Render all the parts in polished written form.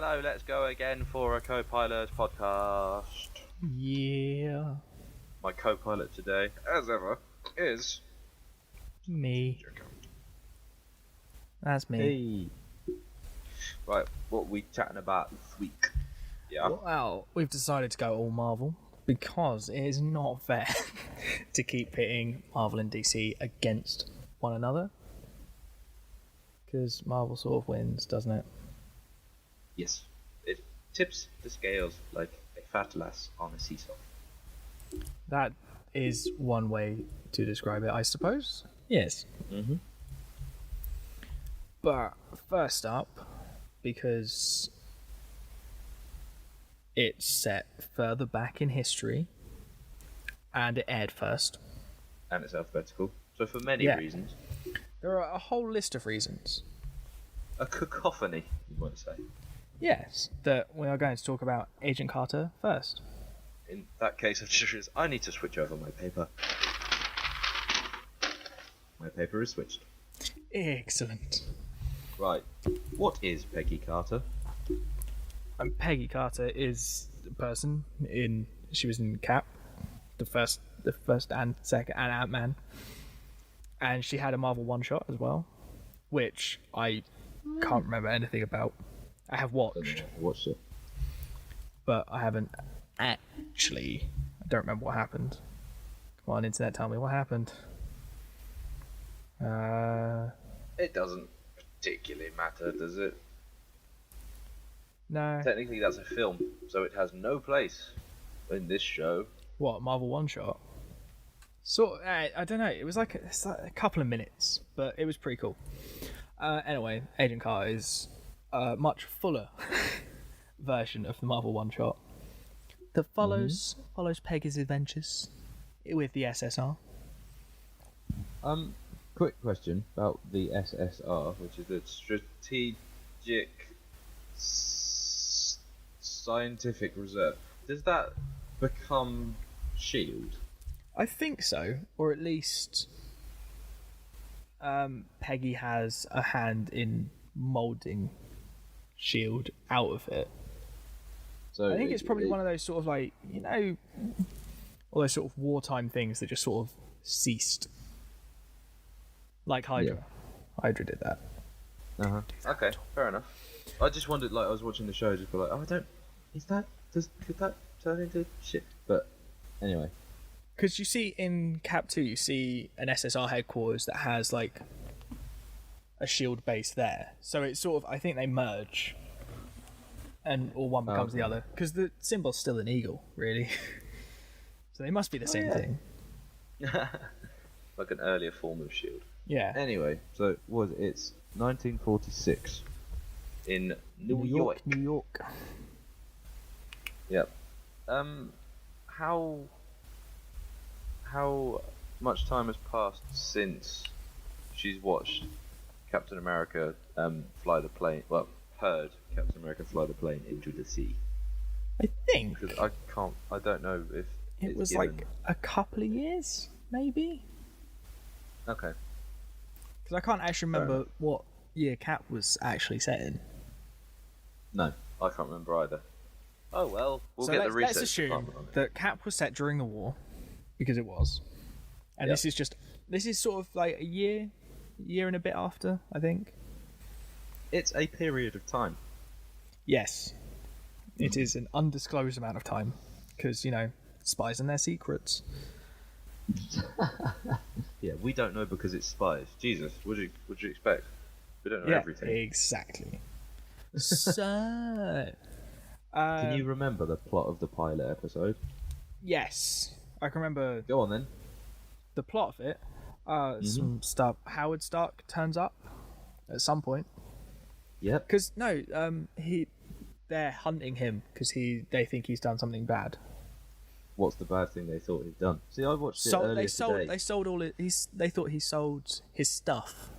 Hello, let's go again for a co-pilot podcast. Yeah. My co-pilot today, as ever, is Me. That's me. Hey. Right, what are we chatting about this week? Yeah. Well, we've decided to go all Marvel because it is not fair to keep pitting Marvel and DC against one another. Because Marvel sort of wins, doesn't it? Yes. It tips the scales like a fat lass on a seesaw. That is one way to describe it, I suppose. Yes. Mm-hmm. But first up, because it's set further back in history and it aired first. And it's alphabetical. So for many reasons. There are a whole list of reasons. A cacophony, you might say. Yes, that we are going to talk about Agent Carter first. In that case, I need to switch over my paper. My paper is switched. Excellent. Right. What is Peggy Carter? And Peggy Carter is the person she was in Cap, the first and second and Ant-Man, and she had a Marvel one-shot as well, which I can't remember anything about. I have watched, It. but I haven't actually. I don't remember what happened. Come on, internet, tell me what happened. It doesn't particularly matter, does it? No. Technically, that's a film, so it has no place in this show. What, Marvel one-shot? I don't know. It was like a couple of minutes, but it was pretty cool. Anyway, Agent Carter is a much fuller version of the Marvel one-shot that follows Peggy's adventures with the SSR. Quick question about the SSR, which is the Strategic Scientific Reserve. Does that become SHIELD? I think so, or at least Peggy has a hand in moulding SHIELD out of it. So I think it's probably one of those sort of like, all those sort of wartime things that just sort of ceased. Like Hydra. Yeah. Hydra did that. Uh-huh. Okay, fair enough. I just wondered, like, I was watching the show, just be like, could that turn into shit? But anyway. Because you see in Cap 2, you see an SSR headquarters that has, like, a SHIELD base there. So it's sort of, I think they merge, or one becomes the other. Because the symbol's still an eagle, really. So they must be the same thing. Like an earlier form of SHIELD. Yeah. Anyway, so it's 1946 in New York. New York. Yep. How much time has passed since she's watched Captain America fly the plane? Well, heard Captain America fly the plane into the sea. I think. Because I don't know if it was given... like a couple of years, maybe. Okay. Because I can't actually remember what year Cap was actually set in. No, I can't remember either. Oh well, let's assume that Cap was set during the war, because it was, and this is sort of like a year and a bit after, I think. It's a period of time. Yes, it is an undisclosed amount of time, because spies and their secrets. Yeah, we don't know because it's spies. Jesus, what would you expect? We don't know everything. Exactly. So, can you remember the plot of the pilot episode? Yes, I can remember. Go on then. The plot of it. Some stuff. Howard Stark turns up at some point. Yep. Because they're hunting him because they think he's done something bad. What's the bad thing they thought he'd done? See, I watched it earlier today. They sold all it. They thought he sold his stuff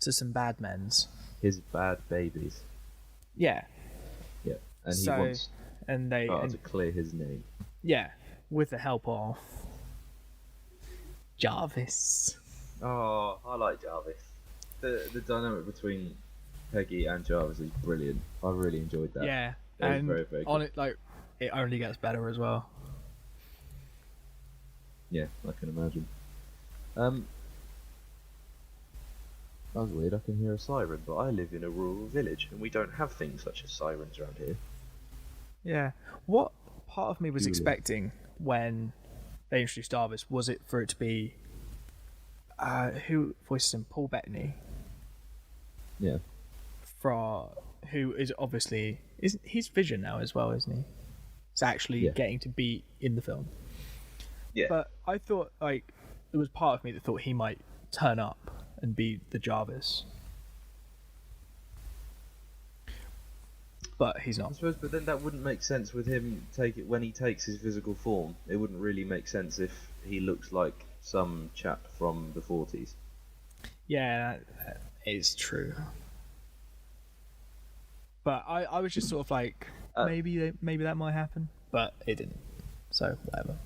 to some bad men's. His bad babies. Yeah. Yeah, and he wants to clear his name. Yeah, with the help of Jarvis. Oh, I like Jarvis. The dynamic between Peggy and Jarvis is brilliant. I really enjoyed that. Yeah, It was and very, very on good. it, like, it only gets better as well. Yeah, I can imagine. That was weird. I can hear a siren, but I live in a rural village, and we don't have things such as sirens around here. Yeah. What part of me was Julia. expecting when they introduced Jarvis was it for it to be who voices him? Paul Bettany, Yeah. who is obviously is he's Vision now as well, isn't he? He's actually Yeah. getting to be in the film. Yeah. But I thought like there was part of me that thought he might turn up and be the Jarvis. But he's I not. suppose, but then that wouldn't make sense with him when he takes his physical form. It wouldn't really make sense if he looks like some chap from the 40s. Yeah, that is true. But I was just sort of like maybe that might happen, but it didn't. So whatever.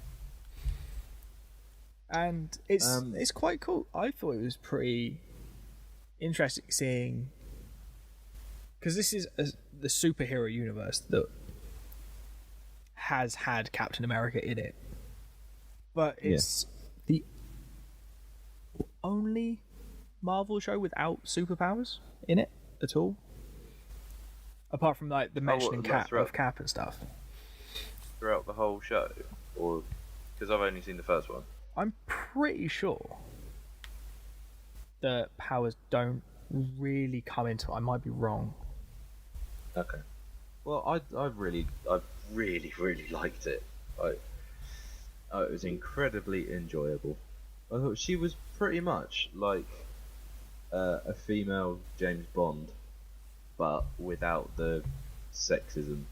And it's quite cool. I thought it was pretty interesting seeing because this is the superhero universe that has had Captain America in it, but it's the only Marvel show without superpowers in it at all, apart from like the mentioning of Cap and stuff. Throughout the whole show, or because I've only seen the first one. I'm pretty sure the powers don't really come into it. I might be wrong. Okay. Well, I really liked it. It was incredibly enjoyable. I thought she was pretty much like a female James Bond, but without the sexism,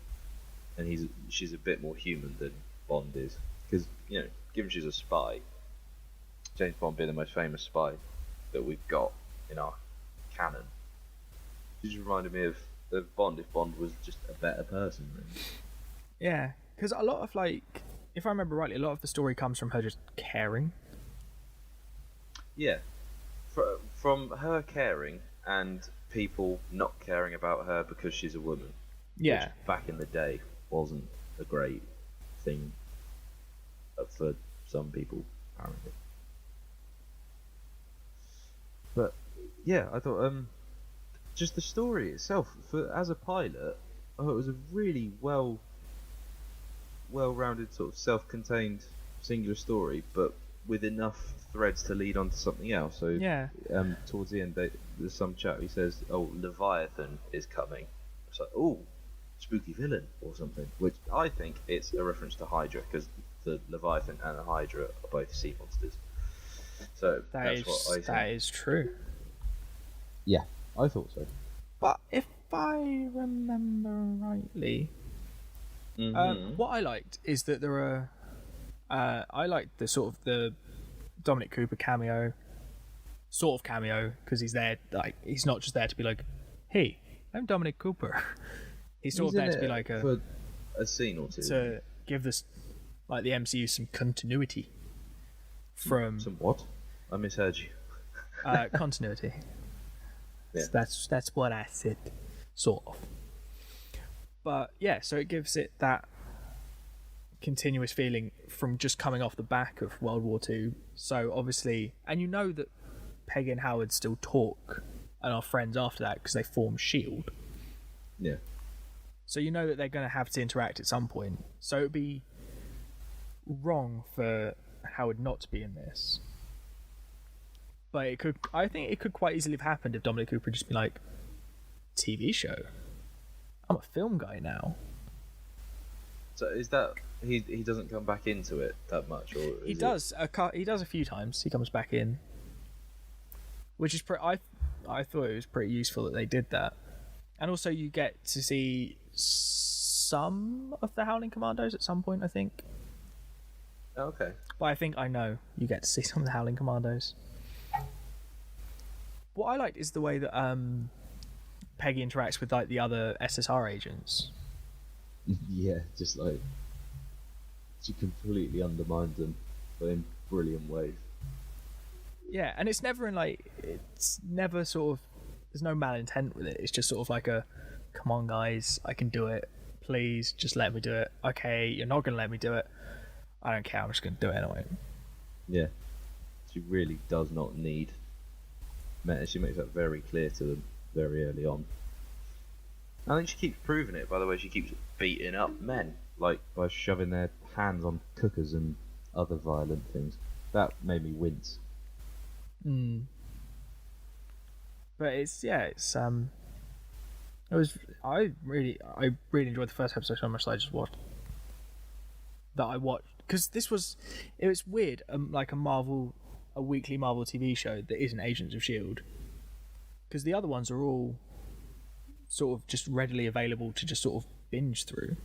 and she's a bit more human than Bond is, because given she's a spy, James Bond being the most famous spy that we've got in our canon, she just reminded me of Bond if Bond was just a better person. Really. Yeah, because a lot of if I remember rightly, a lot of the story comes from her just caring. Yeah, from her caring and people not caring about her because she's a woman. Yeah, which back in the day wasn't a great thing for some people, apparently. But yeah, I thought just the story itself, as a pilot, I thought it was a really well-rounded sort of self-contained singular story, but with enough threads to lead on to something else. So yeah, towards the end, there's some chap who says, "Oh, Leviathan is coming." It's like, "Oh, spooky villain or something," which I think it's a reference to Hydra, because the Leviathan and the Hydra are both sea monsters. So that's what I think. That is true. Yeah, I thought so. But if I remember rightly, what I liked is that there are. I liked the sort of the Dominic Cooper cameo, because he's there. Like he's not just there to be like, "Hey, I'm Dominic Cooper." He's sort of there to be like for a scene or two to give this like the MCU some continuity from some what? I misheard you. continuity. Yeah. So that's what I said, sort of. But yeah, so it gives it that continuous feeling from just coming off the back of World War II. So obviously, and that Peggy and Howard still talk and are friends after that because they form S.H.I.E.L.D. Yeah. So that they're going to have to interact at some point. So it'd be wrong for Howard not to be in this. But I think it could quite easily have happened if Dominic Cooper had just been like, TV show? I'm a film guy now. So is that he doesn't come back into it that much, or He does a few times. He comes back in, which is I thought it was pretty useful that they did that, and also you get to see some of the Howling Commandos at some point. I think. Okay. But I think I know you get to see some of the Howling Commandos. What I liked is the way that Peggy interacts with like the other SSR agents. Yeah, just like she completely undermines them, but in brilliant ways. Yeah, and it's never sort of there's no malintent with it. It's just sort of like a, come on guys, I can do it. Please just let me do it. Okay, you're not gonna let me do it. I don't care. I'm just gonna do it anyway. Yeah, she really does not need. She makes that very clear to them very early on. I think she keeps proving it by the way she keeps beating up men, like by shoving their hands on cookers and other violent things. That made me wince. But it was I really enjoyed the first episode so much that I watched because it was weird, like a weekly Marvel TV show that isn't Agents of Shield, because the other ones are all sort of just readily available to just sort of binge through.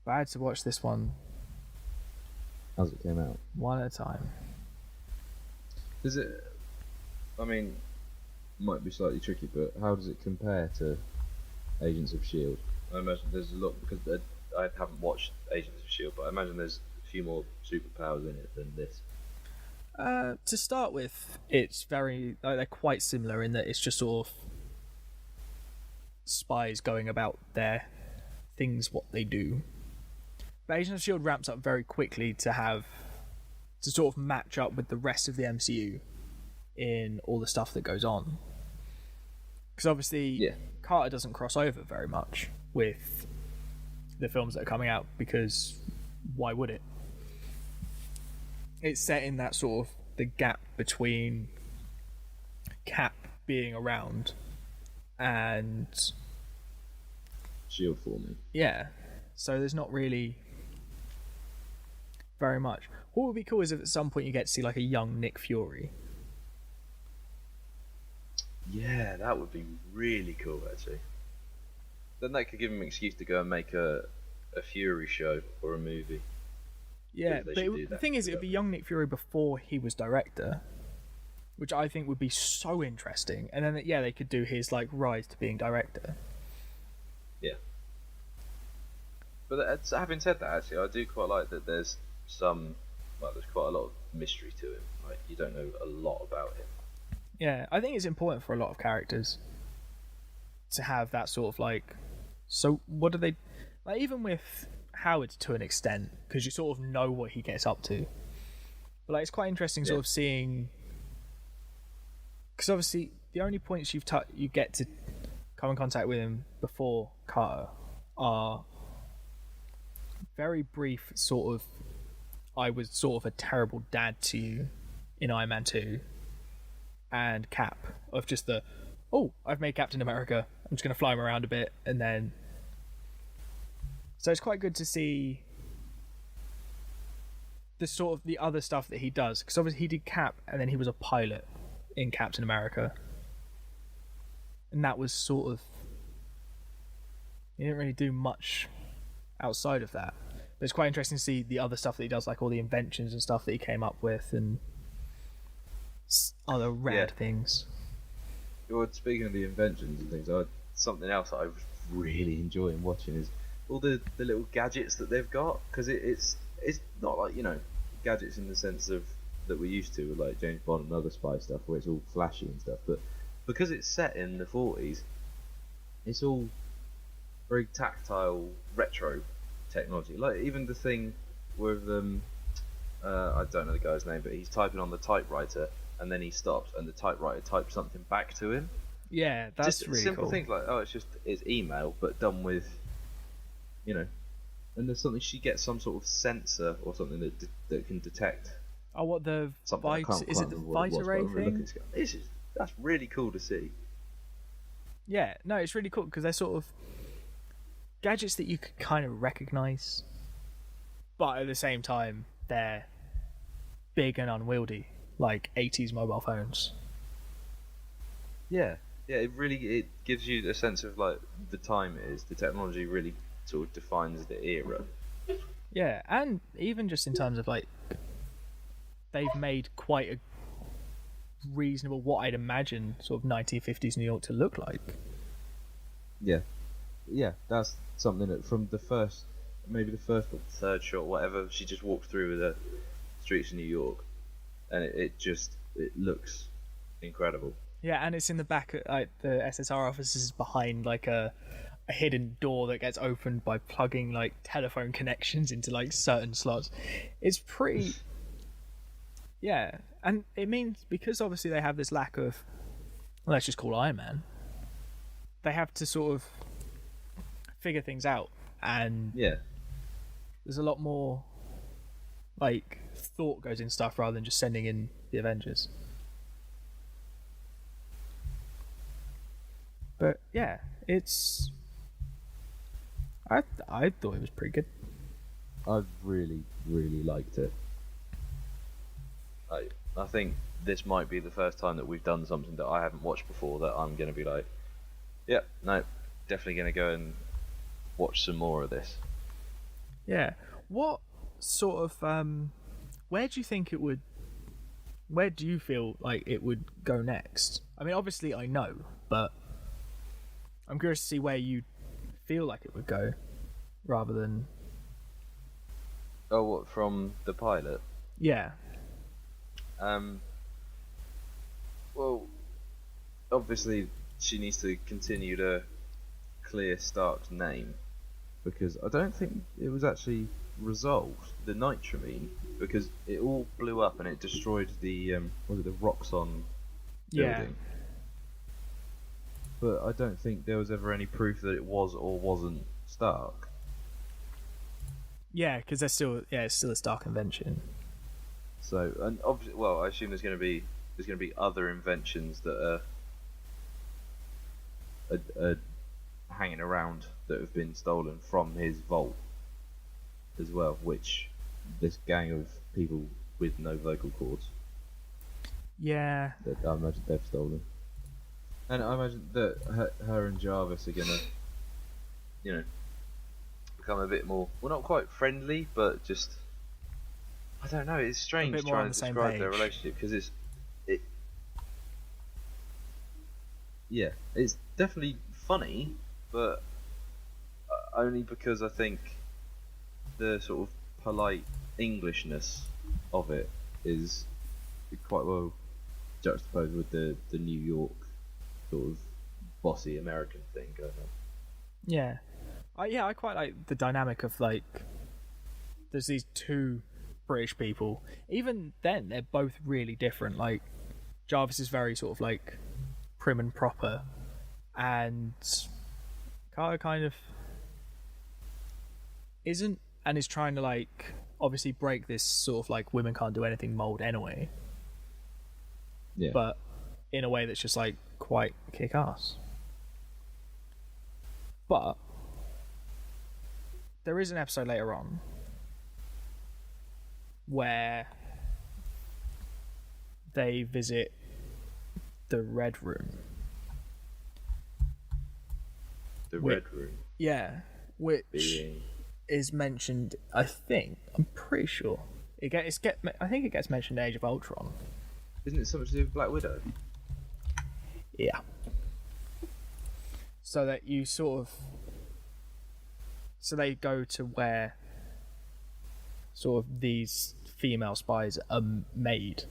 But I had to watch this one as it came out, one at a time. Does it? I mean, might be slightly tricky, but how does it compare to Agents of Shield? I imagine there's a lot because I haven't watched Agents of Shield, but I imagine there's a few more superpowers in it than this. To start with, it's they're quite similar in that it's just sort of spies going about their things, what they do. But Agents of Shield ramps up very quickly to sort of match up with the rest of the MCU in all the stuff that goes on. Because obviously, Carter doesn't cross over very much with the films that are coming out, because why would it? It's set in that sort of the gap between Cap being around and Shield forming. Yeah, so there's not really very much. What would be cool is if at some point you get to see like a young Nick Fury. Yeah, that would be really cool actually. Then that could give him an excuse to go and make a Fury show or a movie. Yeah, but the thing is, it would be young Nick Fury before he was director, which I think would be so interesting. And then, they could do his like rise to being director. Yeah. But having said that, actually, I do quite like that. There's there's quite a lot of mystery to him. Like you don't know a lot about him. Yeah, I think it's important for a lot of characters to have that sort of like. So what do they like? Even with Howard to an extent, because you sort of know what he gets up to. But like, it's quite interesting, sort of seeing, because obviously the only points you get to come in contact with him before Carter are very brief. Sort of, I was sort of a terrible dad to you in Iron Man 2, and Cap of just I've made Captain America. I'm just going to fly him around a bit, and then. So it's quite good to see the sort of the other stuff that he does, because obviously he did Cap, and then he was a pilot in Captain America, and that was sort of, he didn't really do much outside of that. But it's quite interesting to see the other stuff that he does, like all the inventions and stuff that he came up with, and other rad things. Well, speaking of the inventions and things, something else that I was really enjoying watching is all the little gadgets that they've got, because it's not like, gadgets in the sense of that we're used to with like James Bond and other spy stuff where it's all flashy and stuff, but because it's set in the 40s, it's all very tactile retro technology. Like even the thing with I don't know the guy's name, but he's typing on the typewriter and then he stops and the typewriter types something back to him. Yeah, that's just really simple cool. Things like it's email but done with, and there's something, she gets some sort of sensor or something that can detect. Oh, what the is it the Vita Ray thing? That's really cool to see. Yeah, no, it's really cool because they're sort of gadgets that you could kind of recognize, but at the same time they're big and unwieldy, like 80s mobile phones. Yeah, it gives you a sense of like the time it is. The technology really sort of defines the era. Yeah, and even just in terms of like, they've made quite a reasonable, what I'd imagine sort of 1950s New York to look like. Yeah, that's something that from the first or third shot, whatever, she just walked through the streets of New York, and it looks incredible. Yeah, and it's in the back. Like the SSR office is behind like a hidden door that gets opened by plugging like telephone connections into like certain slots. It's pretty. Yeah, and it means because obviously they have this lack of, well, let's just call Iron Man. They have to sort of figure things out, and Yeah. there's a lot more like thought goes in stuff rather than just sending in the Avengers. But yeah, it's. I thought it was pretty good. I really, really liked it. I think this might be the first time that we've done something that I haven't watched before that I'm going to be like, yep, no, definitely going to go and watch some more of this. Yeah. What sort of where do you think it would? Where do you feel like it would go next? I mean, obviously I know, but I'm curious to see where you feel like it would go, rather than. Oh, what, from the pilot? Yeah. Well, obviously she needs to continue to clear Stark's name, because I don't think it was actually resolved, the nitramine, because it all blew up and it destroyed the was it the Roxxon building? But I don't think there was ever any proof that it was or wasn't Stark. Yeah, because it's still a Stark invention. So, and obviously, well, I assume there's going to be other inventions that are hanging around that have been stolen from his vault as well, which this gang of people with no vocal cords. Yeah. That I imagine they've stolen. And I imagine that her and Jarvis are gonna, become a bit more, well, not quite friendly, but just, I don't know, it's strange trying to describe their relationship, because it's definitely funny, but only because I think the sort of polite Englishness of it is quite well juxtaposed with the New York sort of bossy American thing going on. Yeah. I quite like the dynamic of like there's these two British people. Even then they're both really different. Like Jarvis is very sort of like prim and proper, and Carter kind of isn't, and is trying to like obviously break this sort of like women can't do anything mold anyway. Yeah. But in a way that's just like quite kick ass. But there is an episode later on where they visit the Red Room. The Red Room? Yeah, which is mentioned, I think, I'm pretty sure. I think it gets mentioned in Age of Ultron. Isn't it something to do with Black Widow? Yeah. So that you sort of... So they go to where sort of these female spies are made.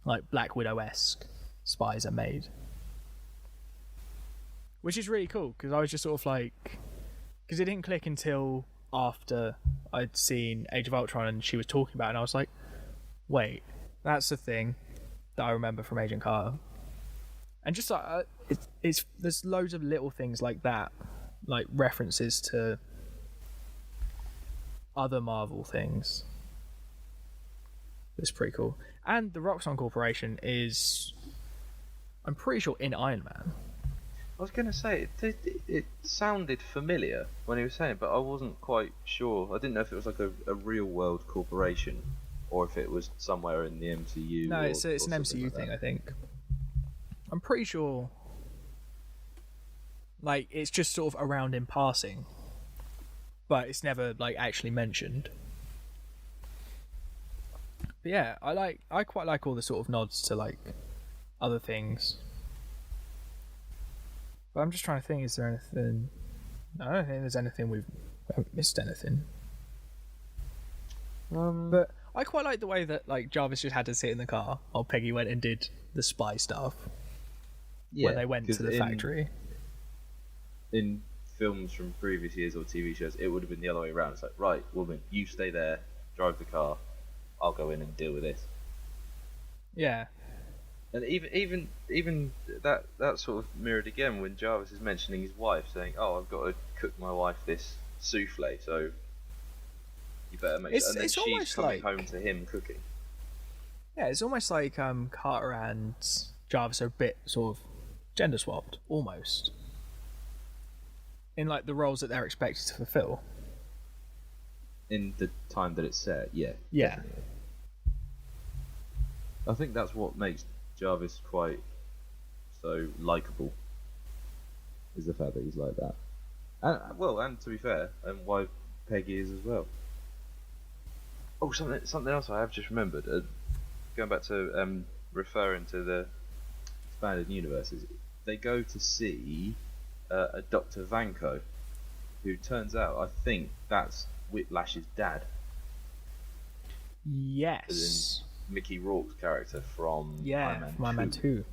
Like Black Widow-esque spies are made. Which is really cool, because I was just sort of like... Because it didn't click until after I'd seen Age of Ultron and she was talking about it, and I was like, wait, that's the thing that I remember from Agent Carter. And just like it's there's loads of little things like that, like references to other Marvel things. It's pretty cool. And the Roxxon Corporation is, I'm pretty sure, in Iron Man. I was going to say, it sounded familiar when he was saying it, but I wasn't quite sure. I didn't know if it was like a real world corporation or if it was somewhere in the MCU. No, it's an MCU thing, I think. I'm pretty sure, like, it's just sort of around in passing, but it's never like actually mentioned. But yeah, I quite like all the sort of nods to like other things. But I'm just trying to think, is there anything? I don't think there's anything we haven't missed anything. But I quite like the way that like Jarvis just had to sit in the car while Peggy went and did the spy stuff. Yeah, when they went to the factory. In films from previous years or TV shows, it would have been the other way around. It's like, right, woman, you stay there, drive the car, I'll go in and deal with this. Yeah. And even that sort of mirrored again when Jarvis is mentioning his wife, saying, "Oh, I've got to cook my wife this souffle, so you better make sure." And then It's she's almost coming like, home to him cooking. yeah, it's almost like Carter and Jarvis are a bit sort of gender swapped, almost, in like the roles that they're expected to fulfill. In the time that it's set, yeah. Yeah. Definitely. I think that's what makes Jarvis quite so likable, is the fact that he's like that. And to be fair, and why Peggy is as well. Oh, something else I have just remembered. Going back to referring to the expanded universes, they go to see a Dr. Vanko, who turns out, I think that's Whiplash's dad. Yes. Mickey Rourke's character from Iron Man 2.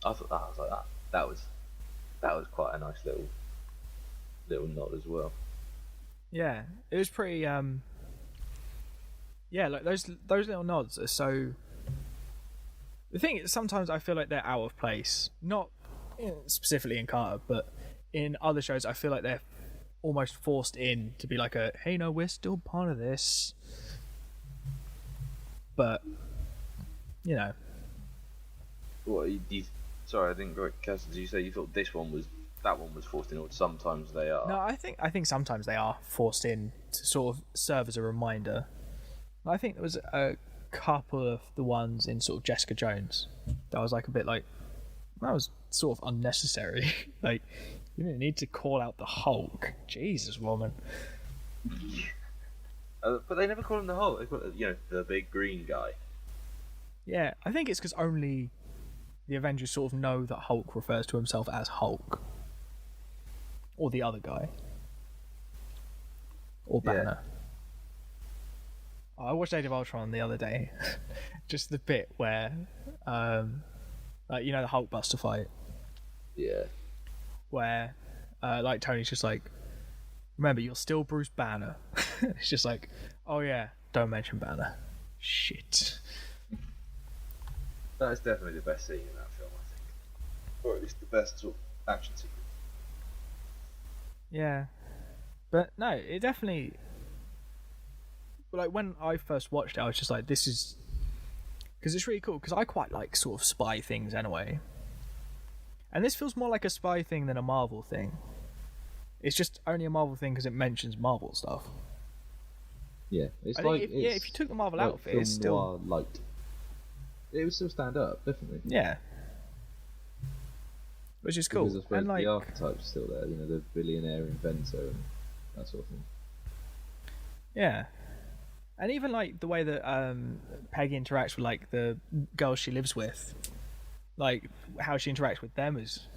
I was like that was quite a nice little nod as well. Yeah, it was pretty. Yeah, like those little nods are so. The thing is, sometimes I feel like they're out of place. Not specifically in Carter, but in other shows, I feel like they're almost forced in to be like a, hey, no, we're still part of this. But What sorry, I didn't quite catch. Did you say you thought that one was forced in, or sometimes they are? No, I think sometimes they are forced in to sort of serve as a reminder. I think there was a couple of the ones in sort of Jessica Jones that was like a bit like, that was sort of unnecessary. Like, you didn't need to call out the Hulk. Jesus, woman. But they never call him the Hulk. They call it, the big green guy. Yeah, I think it's because only the Avengers sort of know that Hulk refers to himself as Hulk. Or the other guy. Or Banner. Yeah. I watched Age of Ultron the other day. Just the bit where, like, the Hulk Buster fight. Yeah. Where, like, Tony's just like, remember, you're still Bruce Banner. It's just like, oh yeah, don't mention Banner. Shit. That is definitely the best scene in that film, I think. Or at least the best sort of action sequence. Yeah. But no, it definitely... Like, when I first watched it, I was just like, this is... Because it's really cool, because I quite like sort of spy things anyway. And this feels more like a spy thing than a Marvel thing. It's just only a Marvel thing because it mentions Marvel stuff. Yeah, it's if you took the Marvel like outfit, it's still light. It would still stand up, definitely. Yeah, which is cool. Because I suppose and like the archetype's still there, the billionaire inventor and that sort of thing. Yeah, and even like the way that Peggy interacts with like the girls she lives with, like how she interacts with them is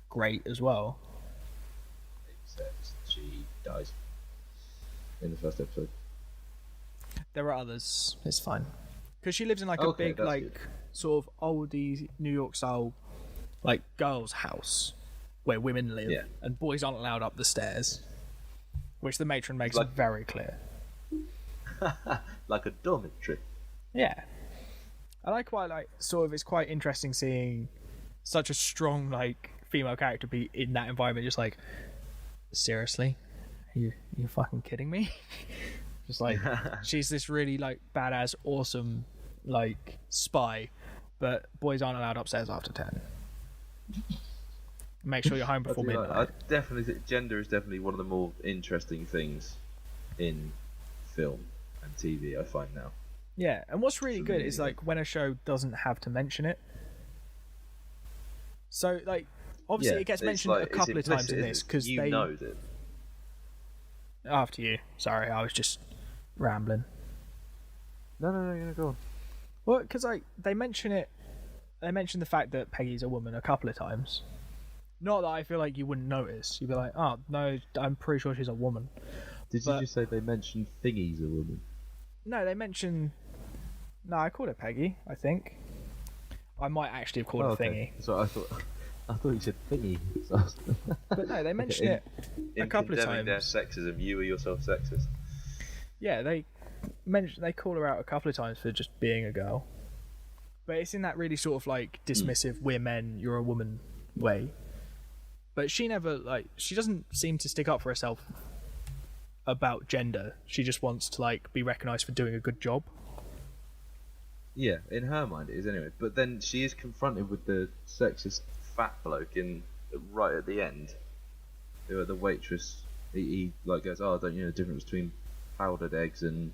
great as well. Except she dies in the first episode. There are others. It's fine because she lives in like a big like good. sort of oldie New York style like girls' house where women live and boys aren't allowed up the stairs, which the matron makes very clear. Like a dormitory. Yeah, and I quite like sort of. It's quite interesting seeing such a strong like female character be in that environment. Just like, seriously, are you fucking kidding me? Just like, she's this really like badass, awesome like spy, but boys aren't allowed upstairs after 10. Make sure you're home before midnight. I definitely think gender is definitely one of the more interesting things in film and TV, I find now. Yeah, and what's really good is like when a show doesn't have to mention it. So like, obviously it gets mentioned a couple of times in this because they know that. After you, sorry, I was just rambling. No, go on. Well, because like they mention it, they mention the fact that Peggy's a woman a couple of times. Not that I feel like you wouldn't notice. You'd be like, oh no, I'm pretty sure she's a woman. Did you just say they mentioned Thingy's a woman? No, they mention. No, I called her Peggy, I think. I might actually have called Oh, it okay. thingy. So I thought. I thought you said thingy. So I was- But no, they mention it a in couple of condemning their times. sexism, you are yourself sexist. Yeah, they call her out a couple of times for just being a girl. But it's in that really sort of like dismissive, we're men, you're a woman way. But she never, like, she doesn't seem to stick up for herself about gender. She just wants to, like, be recognised for doing a good job. Yeah, in her mind it is anyway. But then she is confronted with the sexist fat bloke right at the end. The waitress, he like goes, "Oh, don't you know the difference between powdered eggs and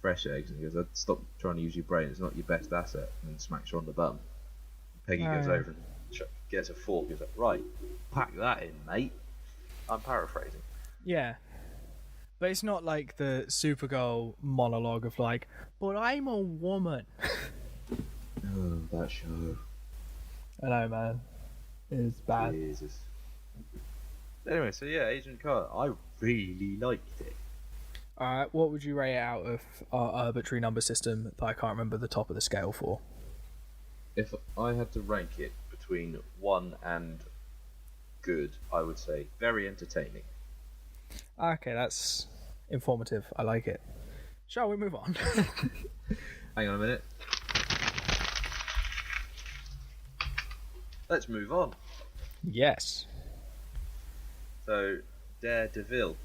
fresh eggs?" And he goes, "Stop trying to use your brain. It's not your best asset." And then smacks her on the bum. Peggy goes over and gets a fork. He's like, "Right, pack that in, mate." I'm paraphrasing. Yeah. But it's not like the Supergirl monologue of like, but I'm a woman. Oh, that show. I know, man. It's bad. Jesus. Anyway, so yeah, Agent Carter, I really liked it. Alright, what would you rate it out of our arbitrary number system that I can't remember the top of the scale for? If I had to rank it between 1 and good, I would say very entertaining. Okay, that's informative. I like it. Shall we move on? Hang on a minute. Let's move on. Yes. So, Daredevil,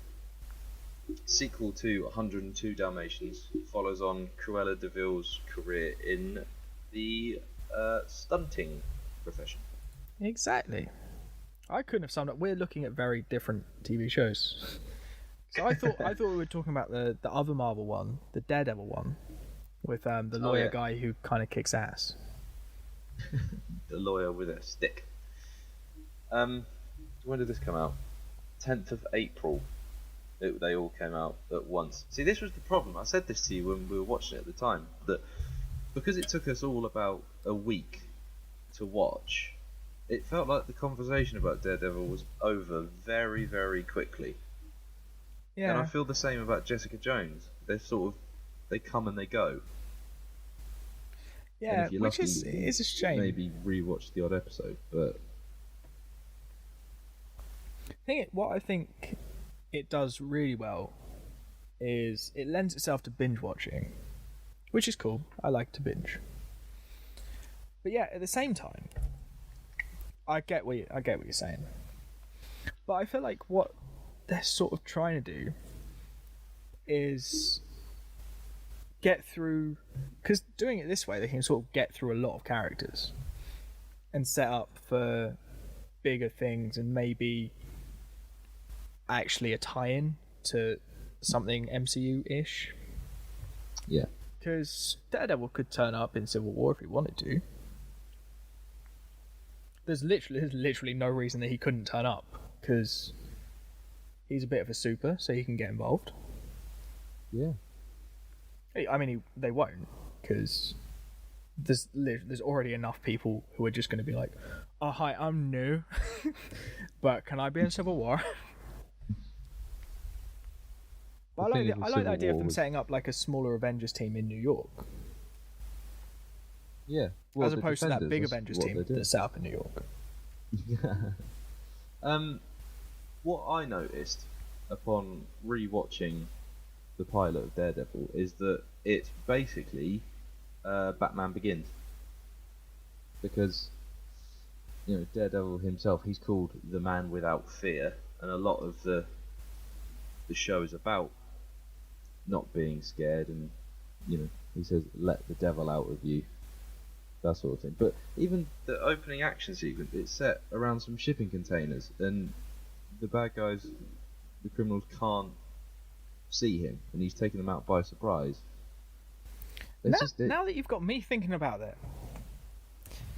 sequel to 102 Dalmatians, follows on Cruella de Vil's career in the stunting profession. Exactly. I couldn't have summed up. We're looking at very different TV shows. So I thought we were talking about the other Marvel one, the Daredevil one, with the lawyer guy who kind of kicks ass. The lawyer with a stick. When did this come out? 10th of April. They all came out at once. See, this was the problem. I said this to you when we were watching it at the time, that because it took us all about a week to watch, it felt like the conversation about Daredevil was over very, very quickly. Yeah. And I feel the same about Jessica Jones. They come and they go. Yeah, if you're which lucky, is a shame. Maybe rewatch the odd episode, but What I think it does really well is it lends itself to binge watching, which is cool. I like to binge. But yeah, at the same time, I get what you're saying. But I feel like what they're sort of trying to do is get through, because doing it this way, they can sort of get through a lot of characters and set up for bigger things and maybe actually a tie-in to something MCU-ish. yeah. Because Daredevil could turn up in Civil War if he wanted to. There's literally no reason that he couldn't turn up, because he's a bit of a super, so he can get involved. Yeah. I mean, they won't, because there's already enough people who are just going to be like, "Oh, hi, I'm new, but can I be in Civil War?" But I like the idea of them setting up like a smaller Avengers team in New York, Yeah. as opposed to that big Avengers team that's set up in New York. What I noticed upon rewatching the pilot of Daredevil is that it's basically Batman Begins, because Daredevil himself, he's called the Man Without Fear, and a lot of the show is about not being scared, and he says, "Let the devil out of you," that sort of thing. But even the opening action sequence, it's set around some shipping containers, and the bad guys, the criminals, can't see him, and he's taking them out by surprise. Now that you've got me thinking about it,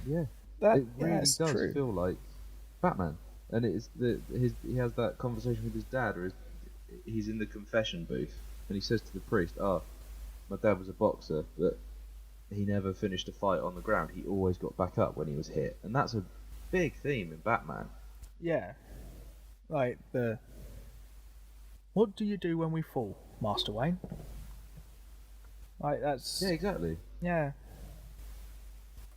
yeah, it really does true. feel like Batman, and he has that conversation with his dad, or he's in the confession booth, and he says to the priest, "Oh, my dad was a boxer, but he never finished a fight on the ground. He always got back up when he was hit," and that's a big theme in Batman. Yeah, like what do you do when we fall, Master Wayne? Like that's Yeah, exactly. yeah.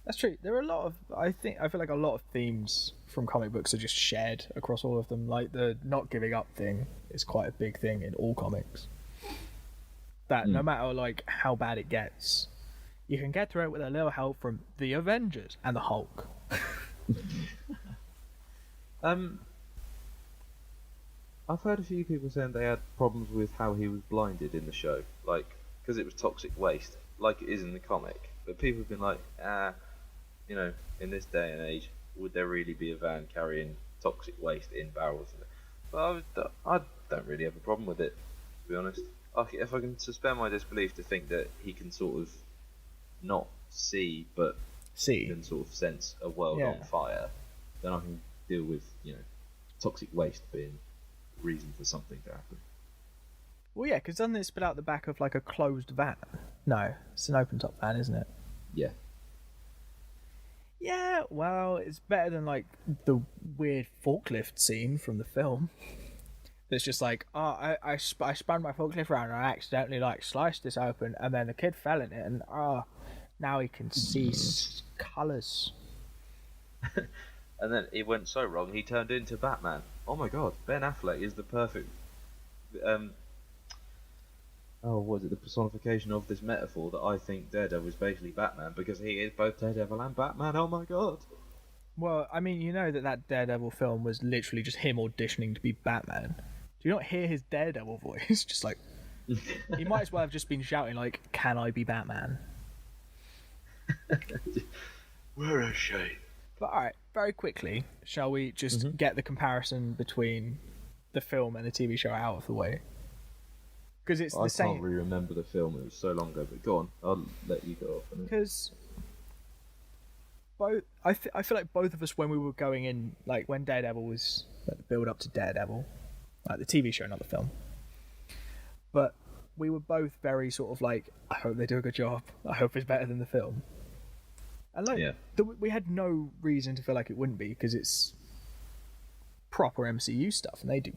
That's true. There are a lot of I feel like a lot of themes from comic books are just shared across all of them. Like the not giving up thing is quite a big thing in all comics. That no matter like how bad it gets, you can get through it with a little help from the Avengers and the Hulk. I've heard a few people saying they had problems with how he was blinded in the show, like because it was toxic waste, like it is in the comic. But people have been like, in this day and age, would there really be a van carrying toxic waste in barrels? Well, I don't really have a problem with it, to be honest. If I can suspend my disbelief to think that he can sort of not see, but can sort of sense a world on fire, then I can deal with, toxic waste being reason for something to happen. Well, yeah, because doesn't it spit out the back of like a closed van? No, it's an open top van, isn't it? Yeah. Yeah, well, it's better than like the weird forklift scene from the film. It's just like, I spun my forklift around and I accidentally like sliced this open, and then the kid fell in it, and now he can see colours. And then it went so wrong, he turned into Batman. Oh my god, Ben Affleck is the perfect, what is it, the personification of this metaphor that I think Daredevil is basically Batman, because he is both Daredevil and Batman. Oh my god. Well, I mean, you know that Daredevil film was literally just him auditioning to be Batman. Do you not hear his Daredevil voice? Just like, he might as well have just been shouting like, "Can I be Batman?" Where is she? But alright, very quickly, shall we just get the comparison between the film and the TV show out of the way? Because it's the same. I can't really remember the film, it was so long ago, but go on, I'll let you go off on it. Because I feel like both of us, when we were going in, like when Daredevil was, like the build up to Daredevil, like the TV show, not the film, but we were both very sort of like, I hope they do a good job, I hope it's better than the film. And like, we had no reason to feel like it wouldn't be, because it's proper MCU stuff, and they do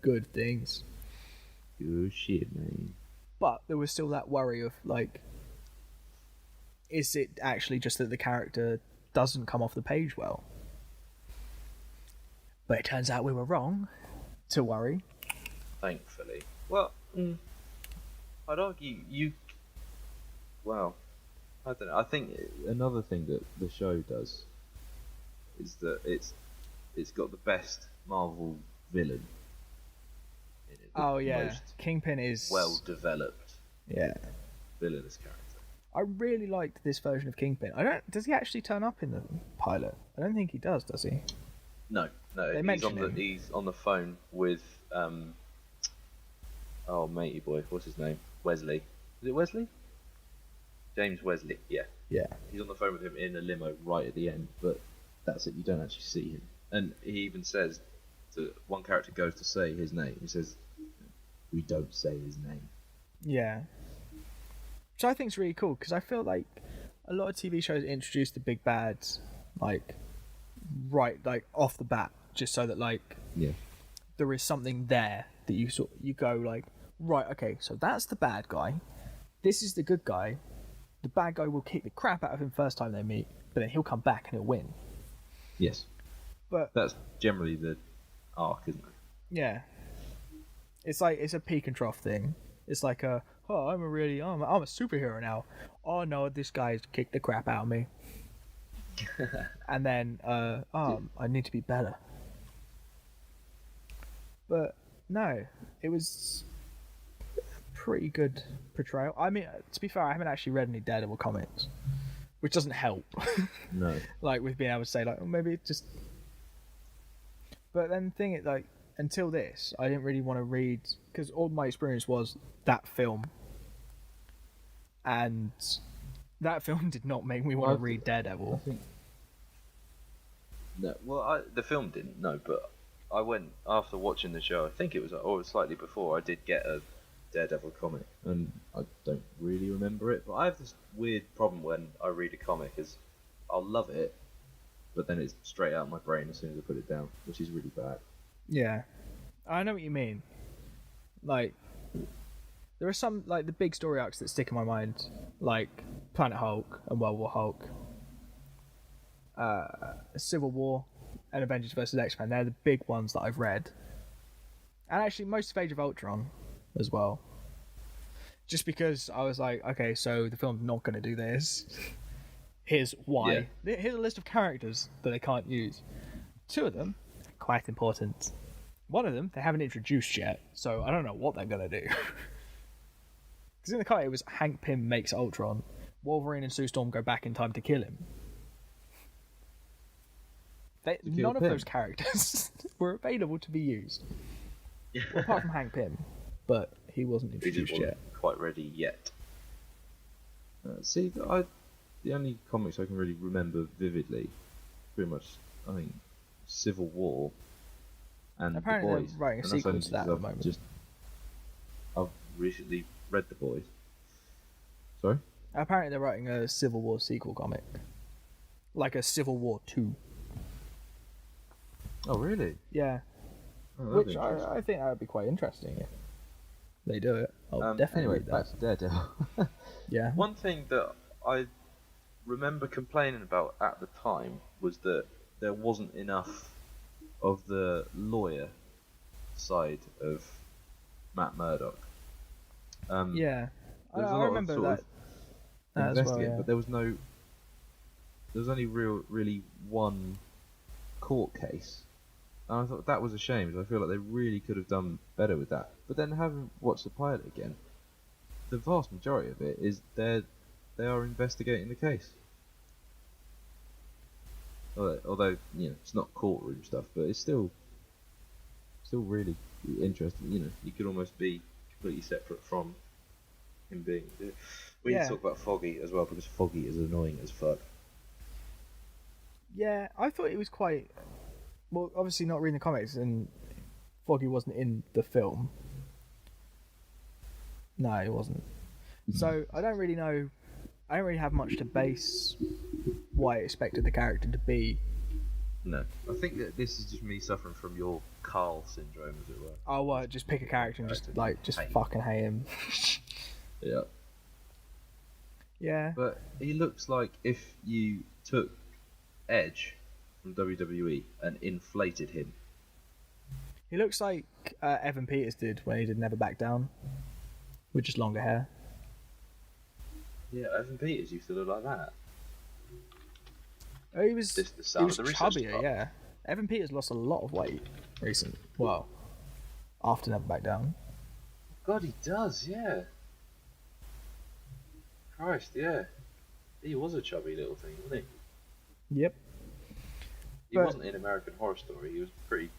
good things. Good shit, man. But there was still that worry of like, is it actually just that the character doesn't come off the page well? But it turns out we were wrong to worry. Thankfully. Well, I'd argue well, I don't know. I think another thing that the show does is that it's got the best Marvel villain in it. Oh yeah, Kingpin is well developed. Yeah, villainous character. I really liked this version of Kingpin. Does he actually turn up in the pilot? I don't think he does he? No. He's on the phone with matey boy, what's his name? Wesley. Is it Wesley? James Wesley, yeah. Yeah. He's on the phone with him in a limo right at the end, but that's it, you don't actually see him. And he even says, one character goes to say his name, he says, we don't say his name. Yeah. Which I think is really cool, because I feel like a lot of TV shows introduce the big bads, like, right, like, off the bat, just so that, like, there is something there that you go, like, right, okay, so that's the bad guy, this is the good guy. The bad guy will kick the crap out of him first time they meet, but then he'll come back and he'll win. Yes. But that's generally the arc, isn't it? Yeah. It's like, it's a peak and trough thing. It's like I'm a superhero now. Oh no, this guy's kicked the crap out of me. And then, I need to be better. But no, it was pretty good portrayal. I mean, to be fair, I haven't actually read any Daredevil comics, which doesn't help. No. Like with being able to say like, maybe it just. But then the thing is, like, until this, I didn't really want to read, because all my experience was that film, and that film did not make me want to read Daredevil. No, well, the film didn't. No, but I went after watching the show. I think it was slightly before. I did get a Daredevil comic, and I don't really remember it. But I have this weird problem when I read a comic: is I'll love it, but then it's straight out of my brain as soon as I put it down, which is really bad. Yeah, I know what you mean. Like, there are some, like, the big story arcs that stick in my mind, like Planet Hulk and World War Hulk. Civil War, and Avengers vs X-Men. They're the big ones that I've read, and actually most of Age of Ultron as well. Just because I was like, okay, so the film's not going to do this. Here's why. Here's a list of characters that they can't use. 2 of them, quite important. 1 of them, they haven't introduced yet, so I don't know what they're going to do. Because in the comic, it was Hank Pym makes Ultron. Wolverine and Sue Storm go back in time to kill him. None of those characters were available to be used. Well, apart from Hank Pym, but he wasn't introduced yet. Quite ready yet. The only comics I can really remember vividly, pretty much, I think, Civil War and apparently The Boys. They're writing a sequel to that at the moment. I've recently read The Boys. Sorry? Apparently they're writing a Civil War sequel comic. Like a Civil War 2. Oh, really? Yeah. Oh, which I think that would be quite interesting if they do it. I'll definitely anyway, read that. back to Daredevil. Yeah. One thing that I remember complaining about at the time was that there wasn't enough of the lawyer side of Matt Murdock. Yeah. There was a I lot remember of that. As well, yeah. but there was only really one court case. And I thought that was a shame, because I feel like they really could have done better with that. But then having watched the pilot again, the vast majority of it is they are investigating the case. Although it's not courtroom stuff, but it's still really interesting. You could almost be completely separate from him being. We need to talk about Foggy as well, because Foggy is annoying as fuck. Yeah, I thought it was quite. Well, obviously not reading the comics, and Foggy wasn't in the film. No, it wasn't. So I don't really know. I don't really have much to base what I expected the character to be. No, I think that this is just me suffering from your Carl syndrome, as it were. Oh, what? Just pick a character and just fucking hate him. Yeah. Yeah. But he looks like if you took Edge from WWE and inflated him. He looks like Evan Peters did when he did Never Back Down, with just longer hair. Yeah, Evan Peters used to look like that. Oh, he was chubbier, yeah. Evan Peters lost a lot of weight after Never Back Down. God, he does, yeah. Christ, yeah. He was a chubby little thing, wasn't he? Yep. He wasn't in American Horror Story. He was pretty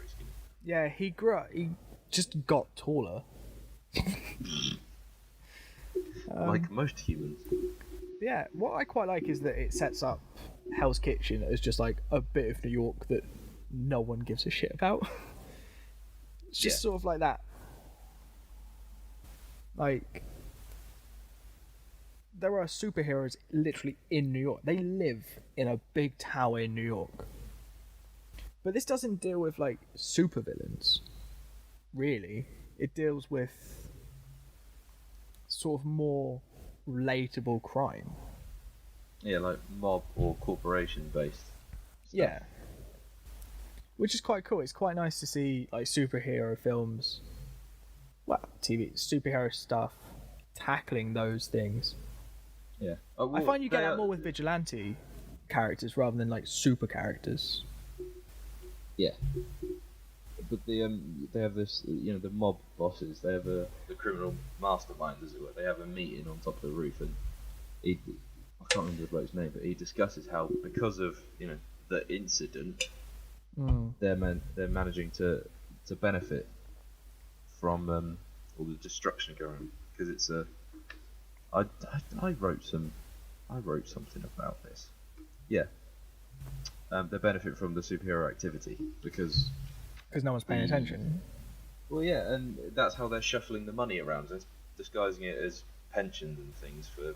skinny. Yeah, he grew up. He just got taller. Like most humans. Yeah, what I quite like is that it sets up Hell's Kitchen as just like a bit of New York that no one gives a shit about. It's just sort of like that. Like, there are superheroes literally in New York. They live in a big tower in New York. But this doesn't deal with like supervillains, really. It deals with sort of more relatable crime. Yeah, like mob or corporation based stuff. Yeah. Which is quite cool. It's quite nice to see like superhero films, TV, superhero stuff, tackling those things. Yeah. I find you get that more with vigilante characters rather than like super characters. Yeah. But they have this, the mob bosses. They have the criminal mastermind, as it were. They have a meeting on top of the roof, and I can't remember the bloke's name, but he discusses how because of the incident, they're managing to benefit from all the destruction going on, because it's I wrote something about this. Yeah. They benefit from the superhero activity because no one's paying attention. Well, yeah, and that's how they're shuffling the money around, and disguising it as pensions and things for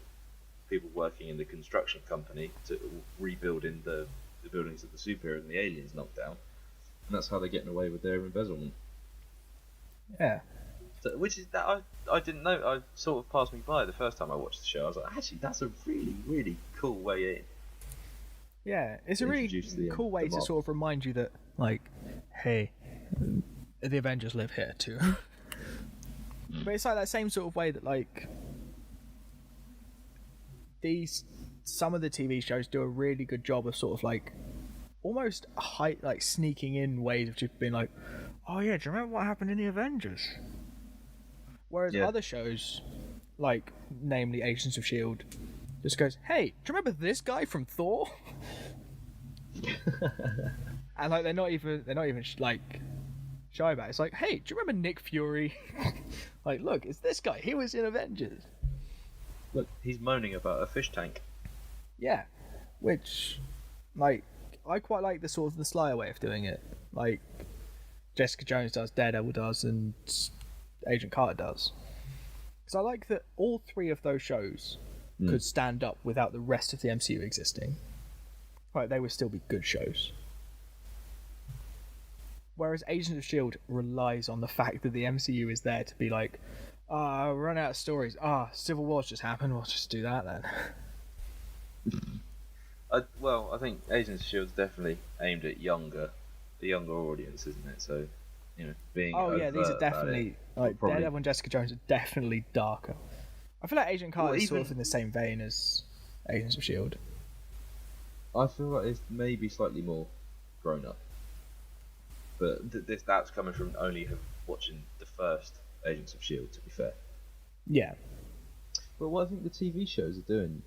people working in the construction company to rebuilding the buildings that the superheroes and the aliens knocked down, and that's how they're getting away with their embezzlement. Yeah. So, which is that I didn't know. I sort of passed me by the first time I watched the show. I was like, actually, that's a really, really cool way in. Yeah, it's a really Introduce the cool way the to mob. sort of remind you that, like, hey, the Avengers live here too. But it's like that same sort of way that, like, some of the TV shows do a really good job of sort of like almost like sneaking in ways of just being like, oh yeah, do you remember what happened in the Avengers? Whereas Yeah. other shows, like namely Agents of Shield, just goes, hey, do you remember this guy from Thor? And like they're not even like shy about it. It's like, hey, do you remember Nick Fury? Like, look, it's this guy. He was in Avengers. Look, he's moaning about a fish tank. Yeah, which, like, I quite like the sort of the slyer way of doing it. Like, Jessica Jones does, Daredevil does, and Agent Carter does. Because I like that all three of those shows could stand up without the rest of the MCU existing. Like, they would still be good shows. Whereas Agents of S.H.I.E.L.D. relies on the fact that the MCU is there to be like, run out of stories. Civil War's just happened, we'll just do that then. I think Agents of Shield's definitely aimed at the younger audience, isn't it? So, being Oh yeah, these are overt about definitely it, like probably. Daredevil and Jessica Jones are definitely darker. I feel like Agent Carter is sort even- of in the same vein as Agents of S.H.I.E.L.D. I feel like it's maybe slightly more grown up, but that's coming from only watching the first Agents of Shield. To be fair, Yeah. but what I think the TV shows are doing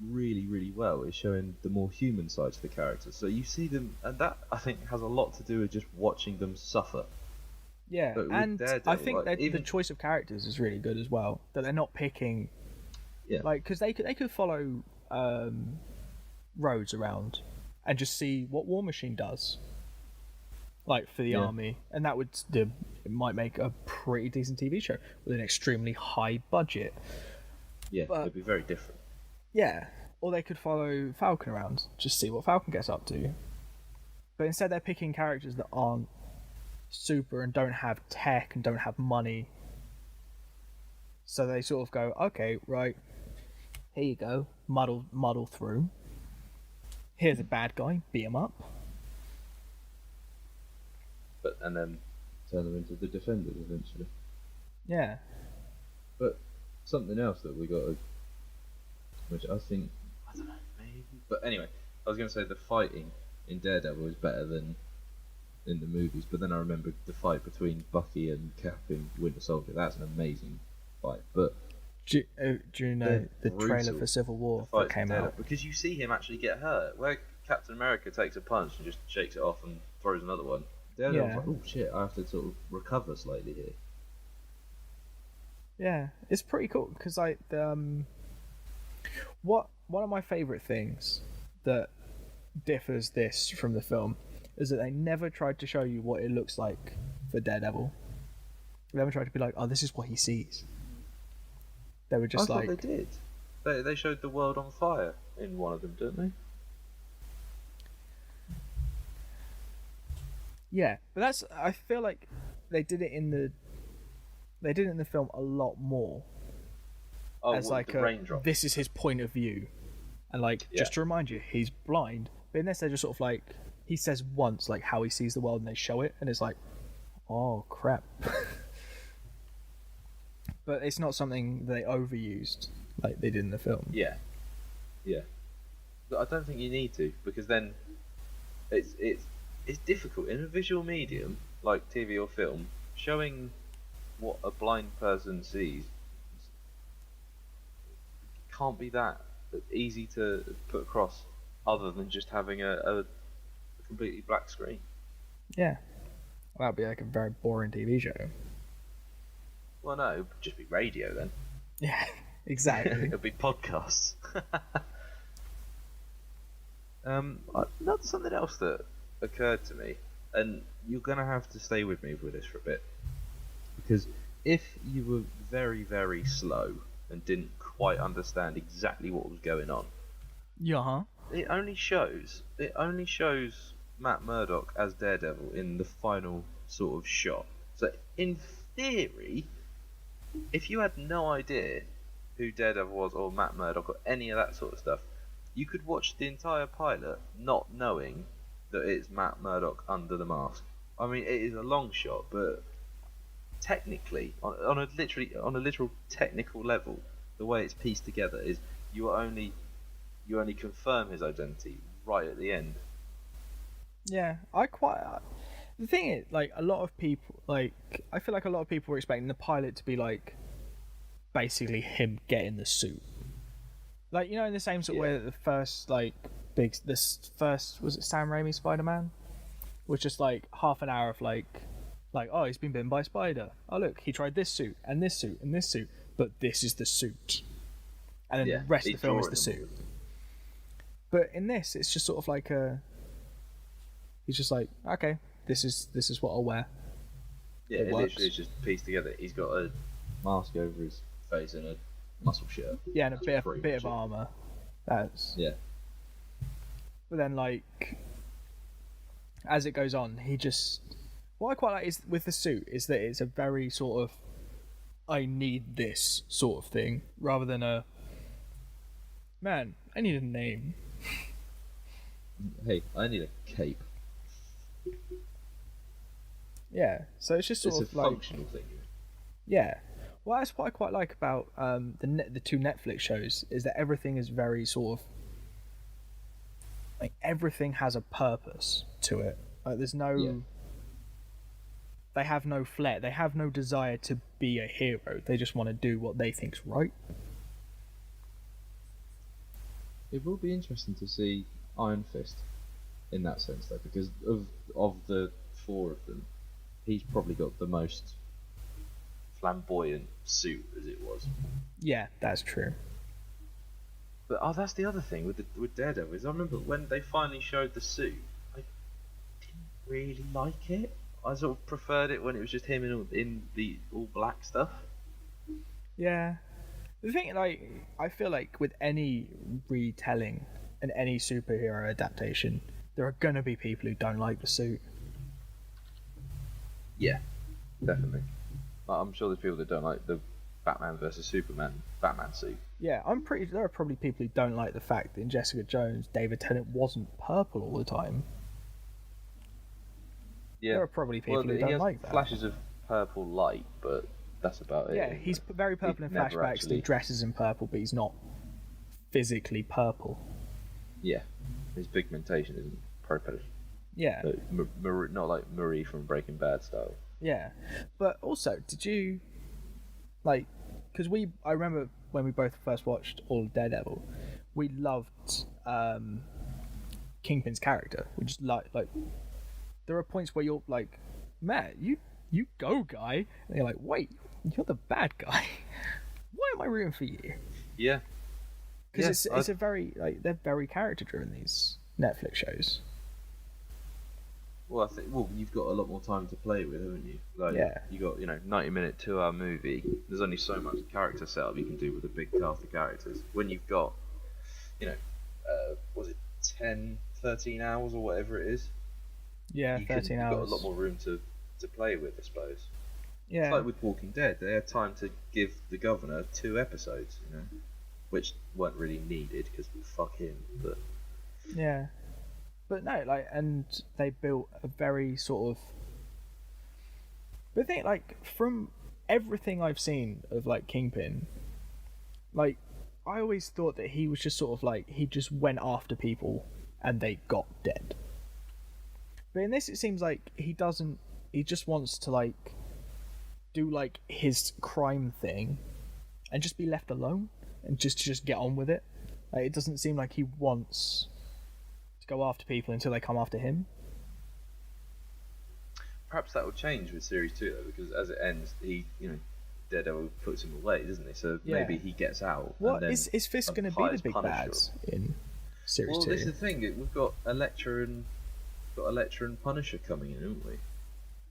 really, really well is showing the more human side to the characters. So you see them, and that I think has a lot to do with just watching them suffer. Yeah, But with and Daredevil, I think like, that even- the choice of characters is really good as well. That they're not picking, Yeah, like, because they could follow Rhodes around and just see what War Machine does, like for the Yeah. army, and that it might make a pretty decent TV show with an extremely high budget. yeah, but- it'd be very different. Yeah, or they could follow Falcon around, just see what Falcon gets up to. But instead, they're picking characters that aren't super and don't have tech and don't have money. So they sort of go, okay, right, here you go, muddle through. Here's a bad guy, beat him up. And then turn them into the Defenders eventually. Yeah, But something else that we got, which I think, I don't know, maybe. But anyway, I was going to say the fighting in Daredevil is better than in the movies. But then I remembered the fight between Bucky and Cap in Winter Soldier. That's an amazing fight. But do you know the brutal. trailer for Civil War the that fight came Daredevil, out? because you see him actually get hurt, where Captain America takes a punch and just shakes it off and throws another one. Daredevil's Yeah. like, oh shit, I have to sort of recover slightly here. Yeah, it's pretty cool because like one of my favorite things that differs this from the film is that they never tried to show you what it looks like for Daredevil. They never tried to be like, oh, this is what he sees. They were just I like, thought they did. They showed the world on fire in one of them, didn't they? yeah, but I feel like they did it in the film a lot more Oh, as like the raindrop. this is his point of view, and like Yeah. just to remind you, he's blind. But in this, they're just sort of like he says once like how he sees the world, and they show it, and it's like, oh crap. But it's not something they overused like they did in the film. Yeah. But I don't think you need to, because then it's difficult in a visual medium like TV or film. Showing what a blind person sees can't be that easy to put across, other than just having a completely black screen. Yeah, that'd be like a very boring TV show. Well, no, it would just be radio then. Yeah, exactly. It'd be podcasts. Not something else that occurred to me, and you're gonna have to stay with me with this for a bit, because if you were very, very slow and didn't quite understand exactly what was going on, Yeah, huh? it only shows Matt Murdock as Daredevil in the final sort of shot. So in theory, if you had no idea who Daredevil was or Matt Murdock or any of that sort of stuff, You could watch the entire pilot not knowing that it's Matt Murdock under the mask. I mean, it is a long shot, but technically, on a literal technical level, the way it's pieced together is you only confirm his identity right at the end. Yeah, I quite. The thing is, like, a lot of people, like, I feel like a lot of people were expecting the pilot to be like, basically him getting the suit. Like, you know, in the same sort of way that the first, like, was it Sam Raimi Spider-Man? Was just like half an hour of like, oh, he's been bitten by a spider. Oh, look, he tried this suit and this suit and this suit, but this is the suit. And then the rest of the film is the suit. But in this, it's just sort of like he's just like, okay, this is what I'll wear. Yeah, it literally is just pieced together. He's got a mask over his face and a muscle shirt. Yeah, and a bit of armor. Yeah. But then, like, as it goes on, what I quite like is with the suit is that it's a very sort of I need this sort of thing rather than a man, I need a name. Hey, I need a cape. Yeah, so it's just sort of like a functional thing. Yeah, well, that's what I quite like about the two Netflix shows is that everything is very sort of like everything has a purpose to it. Like there's no, they have no flair. They have no desire to be a hero. They just want to do what they think's right. It will be interesting to see Iron Fist in that sense, though, because of the four of them, he's probably got the most flamboyant suit, as it was. Yeah, that's true. But that's the other thing with Daredevil is I remember when they finally showed the suit, I didn't really like it. I sort of preferred it when it was just him in the all black stuff. Yeah, the thing, like, I feel like with any retelling and any superhero adaptation, there are gonna be people who don't like the suit. Yeah, definitely. I'm sure there's people that don't like the Batman versus Superman Batman suit. Yeah, there are probably people who don't like the fact that in Jessica Jones, David Tennant wasn't purple all the time. Yeah. There are probably people who don't like that. Flashes of purple light, but that's about it. Yeah, he's very purple in flashbacks. He dresses in purple, but he's not physically purple. Yeah, his pigmentation isn't purple. Yeah. Not like Marie from Breaking Bad style. Yeah, but also, did you like? Because I remember when we both first watched all of Daredevil, we loved Kingpin's character. We just like. There are points where you're like, Matt, you go, guy, and you're like, wait, you're the bad guy. Why am I rooting for you? Yeah. Because it's a very they're very character driven, these Netflix shows. Well, I think you've got a lot more time to play with, haven't you? Like, yeah. You got 90-minute, 2-hour movie. There's only so much character setup you can do with a big cast of characters. When you've got, was it 10, 13 hours or whatever it is? Yeah, 13 hours. You've got a lot more room to play with, I suppose. Yeah. It's like with Walking Dead. They had time to give the governor 2 episodes, which weren't really needed because fuck him. But yeah. But no, and they built a very sort of. But I think, from everything I've seen of Kingpin, I always thought that he was just sort of he just went after people and they got dead. But in this, it seems like he doesn't. He just wants to do his crime thing, and just be left alone and just get on with it. It doesn't seem like he wants to go after people until they come after him. Perhaps that will change with series 2 though, because as it ends, Daredevil puts him away, doesn't he? So maybe he gets out. What is Fist going to be the big bads in series 2? Well, this is the thing. We've got Elektra and Punisher coming in, haven't we?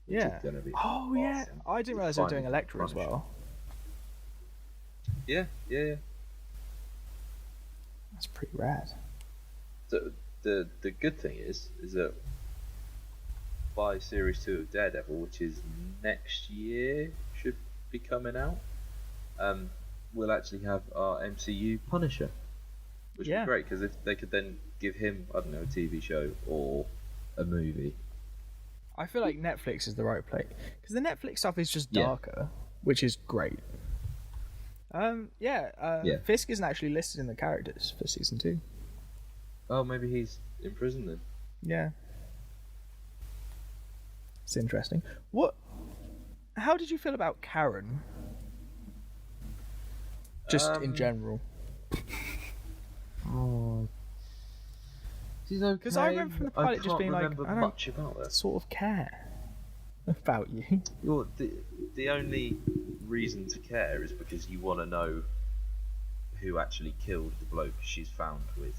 Yeah. Be awesome. Yeah. I didn't realize they were doing Elektra as well. Yeah. That's pretty rad. So the good thing is that by series 2 of Daredevil, which is next year, should be coming out, we'll actually have our MCU Punisher. which would be Yeah. great because if they could then give him, I don't know, a TV show or a movie. I feel like Netflix is the right place because the Netflix stuff is just Yeah. darker, which is great. Yeah. Fisk isn't actually listed in the characters for season 2. Oh, maybe he's in prison then. Yeah. It's interesting. How did you feel about Karen? Just in general. Oh, she's okay. Because I remember from the pilot just being like, I don't much about her. sort of care about you. The only reason to care is because you want to know who actually killed the bloke she's found with,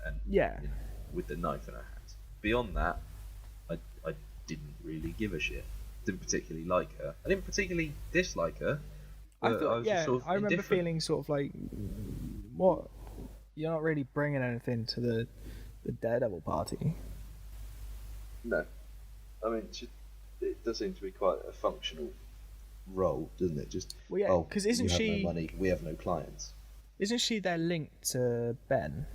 and Yeah. with the knife in her hands. Beyond that, I didn't really give a shit. Didn't particularly like her. I didn't particularly dislike her. I was thought, just sort of I remember indifferent. feeling sort of like, what? You're not really bringing anything to the Daredevil party. No, I mean it does seem to be quite a functional role, doesn't it? Just Well, yeah, because you have no money, we have no clients. Isn't she their link to Ben?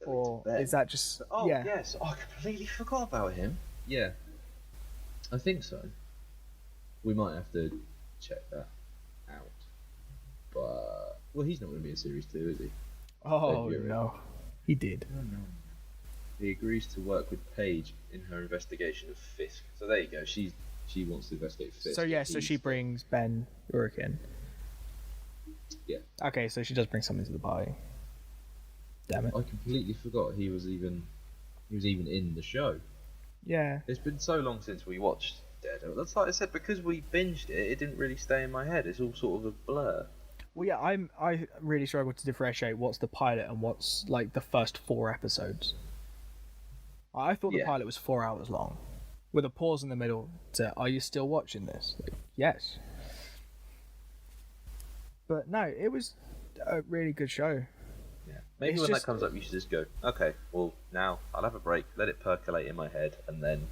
Or is that just? Oh yeah. yes, I completely forgot about him. Yeah, I think so. We might have to check that out. But well, he's not going to be in series 2, is he? Oh February. no, he did. No. He agrees to work with Paige in her investigation of Fisk. So there you go. She wants to investigate Fisk. So yeah, so she brings Ben Urich in. Yeah. Okay, so she does bring something to the party. Damn it. I completely forgot he was even in the show. Yeah. It's been so long since we watched Daredevil. That's like I said, because we binged it, it didn't really stay in my head. It's all sort of a blur. Well, yeah, I really struggle to differentiate what's the pilot and what's like the first 4 episodes. I thought the Yeah. pilot was 4 hours long, with a pause in the middle to, are you still watching this? Like, yes. But no, it was a really good show. Yeah. Maybe It's when just- that comes up, you should just go, okay, well, now I'll have a break, let it percolate in my head, and then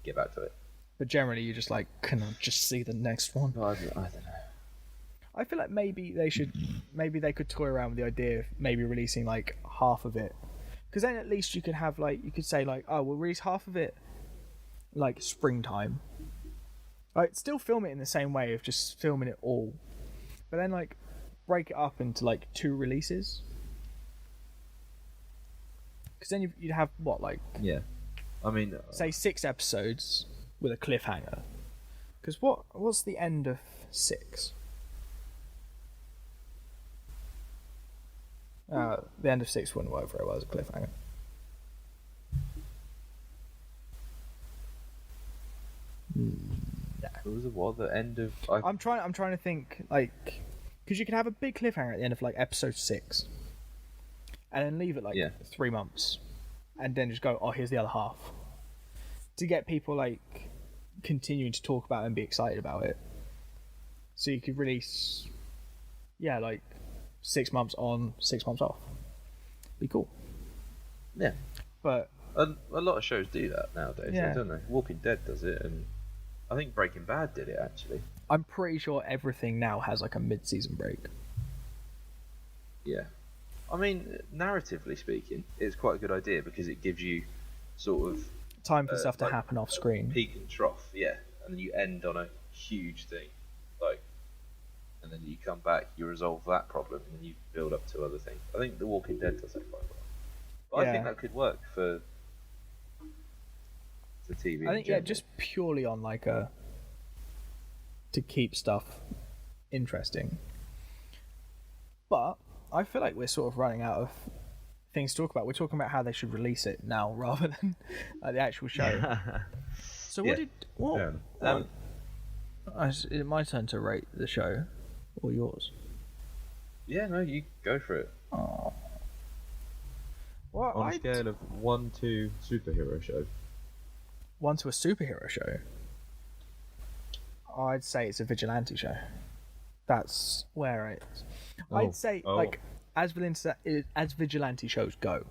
get back to it. But generally, you're just like, can I just see the next one? I don't know. I feel like maybe they could toy around with the idea of maybe releasing like half of it, because then at least you could have like, you could say like, oh, we'll release half of it like springtime. Like still film it in the same way of just filming it all, but then like break it up into like 2 releases. Because then you'd have what, like, Yeah. I mean, say 6 episodes with a cliffhanger. Because what's the end of 6? The end of 6 wouldn't work very well as a cliffhanger. it was the end of. I'm trying to think, like, because you can have a big cliffhanger at the end of like episode 6, and then leave it like 3 months, and then just go, oh, here's the other half, to get people like continuing to talk about it and be excited about it. So you could release, like 6 months on, 6 months off. Be cool. Yeah. But A lot of shows do that nowadays, Yeah. don't they? Walking Dead does it, and I think Breaking Bad did it actually. I'm pretty sure everything now has like a mid-season break. Yeah. I mean, narratively speaking, it's quite a good idea because it gives you sort of Time for stuff to like happen off screen. peak and trough, yeah, and then you end on a huge thing, like, and then you come back, you resolve that problem, and then you build up to other things. I think The Walking Dead does that quite well, but I think Yeah. that could work for TV. I think just purely on like to keep stuff interesting. But I feel like we're sort of running out of things to talk about. We're talking about how they should release it now rather than the actual show. So Yeah. is it my turn to rate the show or yours? Yeah, no, you go for it. Oh. Well, On a scale of 1 to superhero show. 1 to a superhero show. I'd say it's a vigilante show. That's where I'd say like as vigilante shows go.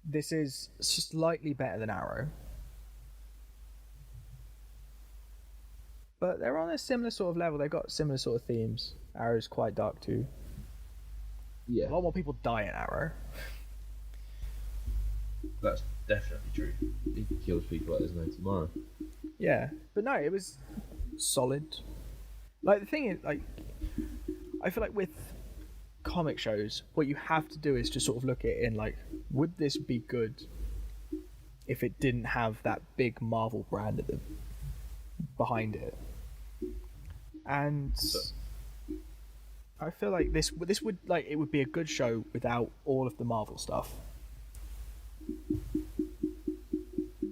This is slightly better than Arrow, but they're on a similar sort of level. They've got similar sort of themes. Arrow's quite dark too. Yeah, A lot more people die in Arrow. that's definitely true. He kills people like there's no tomorrow. Yeah, but no, it was solid. Like the thing is, like, I feel like with comic shows, what you have to do is just sort of look at it in like, would this be good if it didn't have that big Marvel brand at the behind it? And I feel like this would like it would be a good show without all of the Marvel stuff.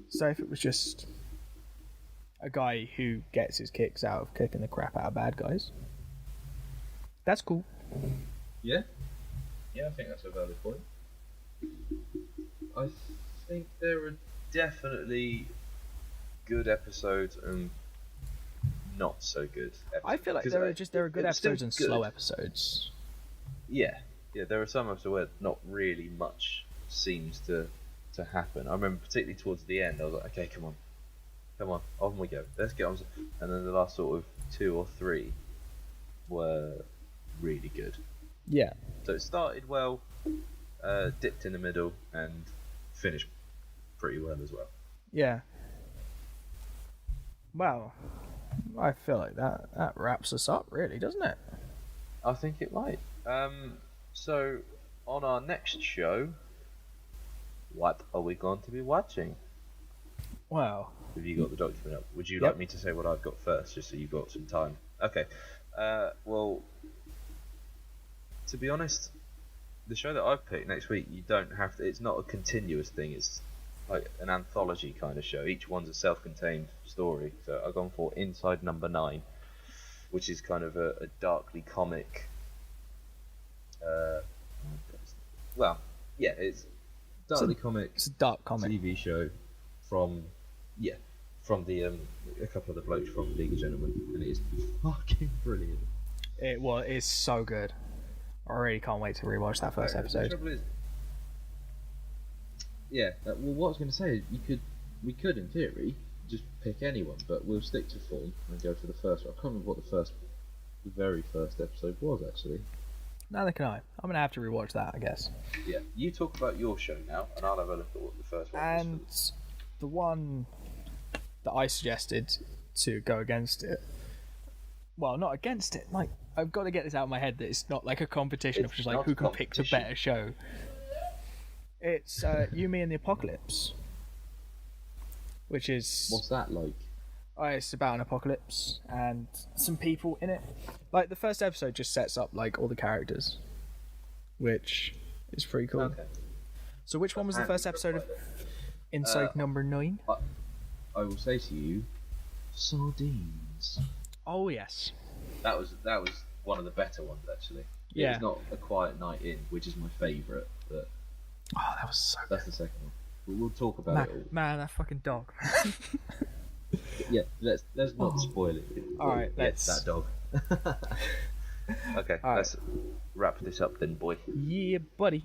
So if it was just a guy who gets his kicks out of kicking the crap out of bad guys, that's cool. Yeah, I think that's a valid point. I think there are definitely good episodes and not so good episodes. I feel like there are good episodes and slow episodes. Yeah, there are some episodes where not really much seems to happen. I remember particularly towards the end, I was like, okay, come on, on we go. Let's get on. And then the last sort of 2 or 3 were really good. Yeah. So it started well, dipped in the middle, and finished pretty well as well. Yeah. Well, I feel like that wraps us up, really, doesn't it? I think it might. So on our next show, what are we going to be watching? Well, Have you got the document up? Would you Yep. like me to say what I've got first, just so you've got some time? Okay. Well, to be honest, the show that I've picked next week, you don't have to. It's not a continuous thing. It's like an anthology kind of show. Each one's a self-contained story. So I've gone for Inside Number 9, which is kind of a darkly comic. Well, yeah, it's darkly comic. it's a dark comic. TV show from the a couple of the blokes from League of Gentlemen, and it is fucking brilliant. It's so good. I really can't wait to rewatch that first The episode. trouble is, well, what I was going to say is we could in theory just pick anyone, but we'll stick to form and go for the first one. I can't remember what the very first episode was actually. Neither can I. I'm gonna have to rewatch that, I guess. Yeah, you talk about your show now, and I'll have a look at what the first one was. And the one that I suggested to go against it, well, not against it. Like, I've got to get this out of my head that it's not like a competition of It's just like not who a can pick the competition. better show. It's You, Me, and the Apocalypse, which is What's that like? it's about an apocalypse and some people in it. Like the first episode just sets up like all the characters, which is pretty cool. Okay. So which one was the first episode of Inside Number 9? I will say to you, sardines. Oh yes. That was one of the better ones actually. Yeah. It's not A Quiet Night In, which is my favourite, but Oh, that was so that's the second one. We'll talk about man, it all. man, that fucking dog. Yeah, let's not spoil it. All right, Yes, let's- that dog. Okay, All right. let's wrap this up then, boy. Yeah, buddy.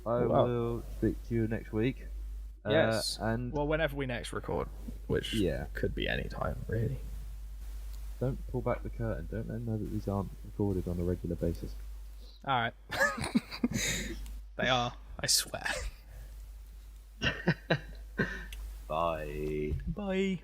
I Wow. will speak to you next week. Yes. And Well, whenever we next record, which Yeah. could be any time, really. don't pull back the curtain. Don't let them know that these aren't recorded on a regular basis. All right. They are. I swear. Bye. Bye.